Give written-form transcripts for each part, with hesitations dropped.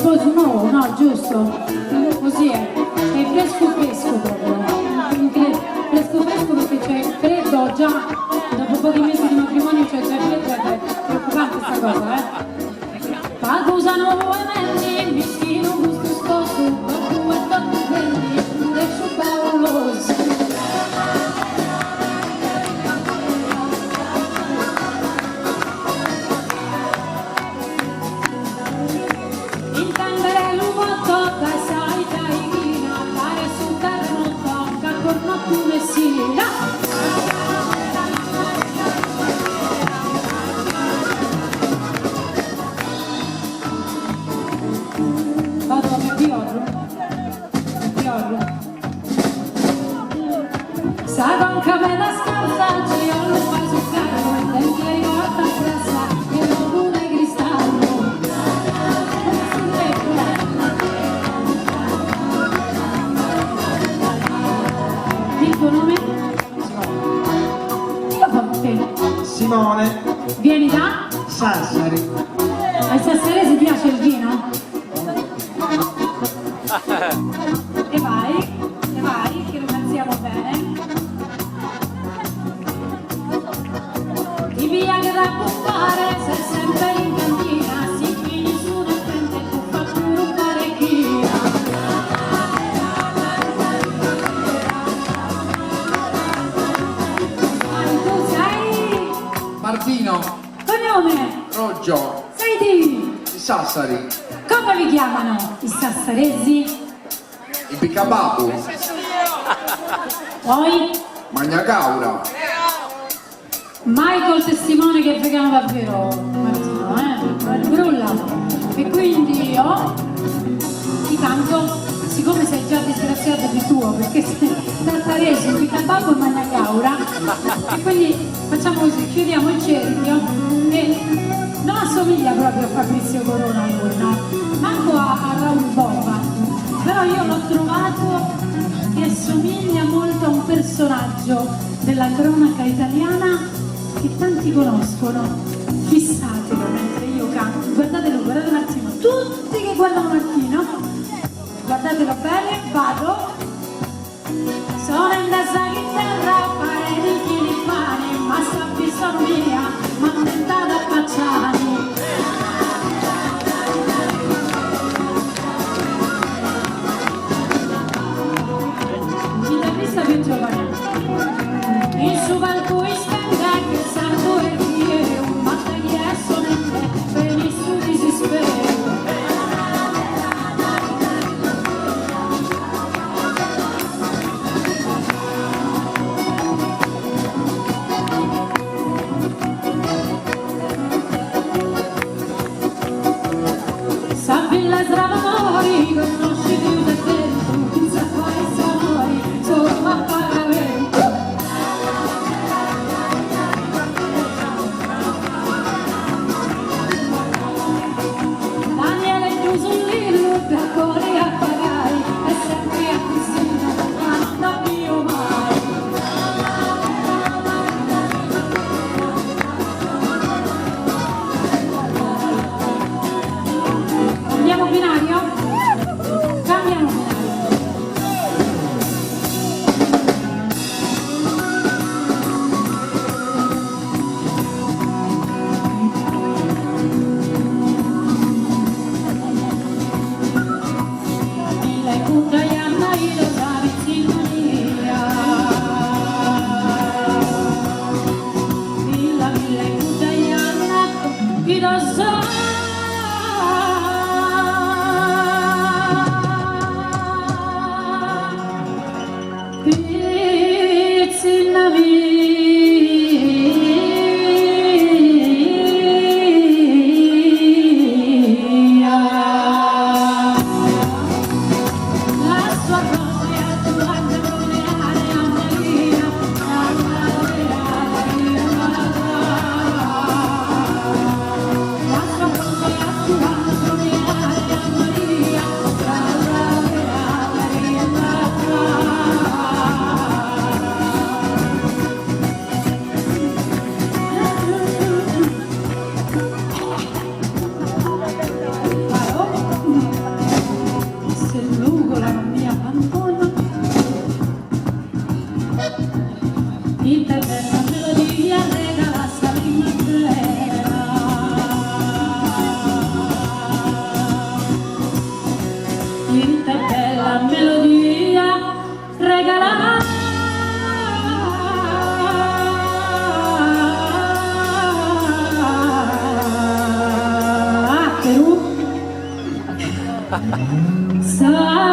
sposo nuovo, no, giusto? Così è fresco fresco proprio. Fresco fresco perché c'è freddo già, dopo pochi mesi di matrimonio c'è freddo, è preoccupante sta cosa, Pago usano uomini, mischino, gusto sposo, dopo e dopo quelli, pure su pauloso. Intendere l'uomo da sai dai vina, fare su terreno tocca con più messina. Vado a piorro. Sa con capella scarsa, ci ho lo fai su carro, e denti e ricorda pressa, che non pure cristallo. Il tuo nome? Io con te. Simone. Vieni da? Sassari. Ai sassaresi piace il vino? E vai, che lo pensiamo bene. Di via che da buffare, sei sempre in cantina, si fini su nel frente, tu fa pure un parecchina. Tu sei? Martino. Cognome? Roggio. Sei di? Sassari. Come vi chiamano? I sassaresi? I Piccababu. Poi? Magnacaura. Michael testimone che è vegano davvero, Martino, brulla. E quindi io ti canto, siccome sei già disgraziato di tuo, perché sei tartaresi, Piccababu e Magnacaura, e quindi facciamo così, chiudiamo il cerchio e non assomiglia proprio a Fabrizio Corona lui, no? Manco a Raul Bova, però io l'ho trovato che assomiglia molto a un personaggio della cronaca italiana che tanti conoscono. Fissatelo mentre io canto, guardatelo, guardate un attimo, tutti che guardano Martino, guardatelo bene, vado. Sono in casa chitarra, fare di chili pani, ma sappi sono mia, ma non è andata a Pacciani. Chitarrista più giovane. Il suo palco istende che sardo e fiero, ma te chi è sonente, per il suo disispero. Sappi la strada mori, conosci più del vento, pensa quali sonori, solo a pagamento. Daniele Giusullillo, per cuore a pagare, è sempre a Cristina, ma non da Dio mai. Andiamo binario? Sa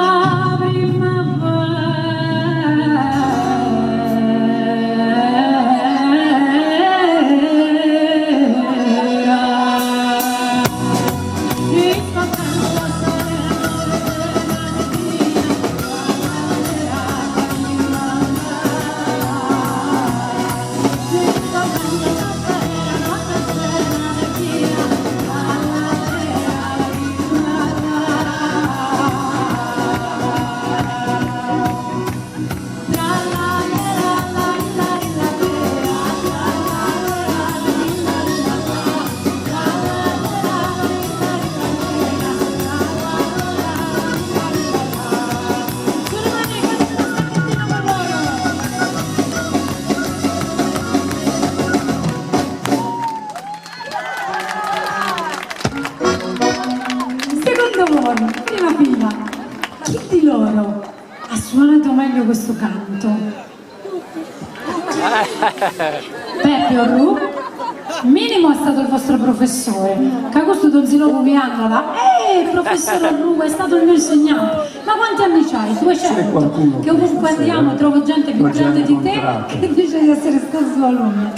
secondo voi, prima fila, chi di loro ha suonato meglio questo canto? Peppe o Ru? Minimo è stato il vostro professore, che a questo non si lo copiandola. Professore Ru, è stato il mio insegnante. Ma quanti anni c'hai? 200? Che ovunque andiamo trovo gente più grande di te che dice di essere stato suo alunno.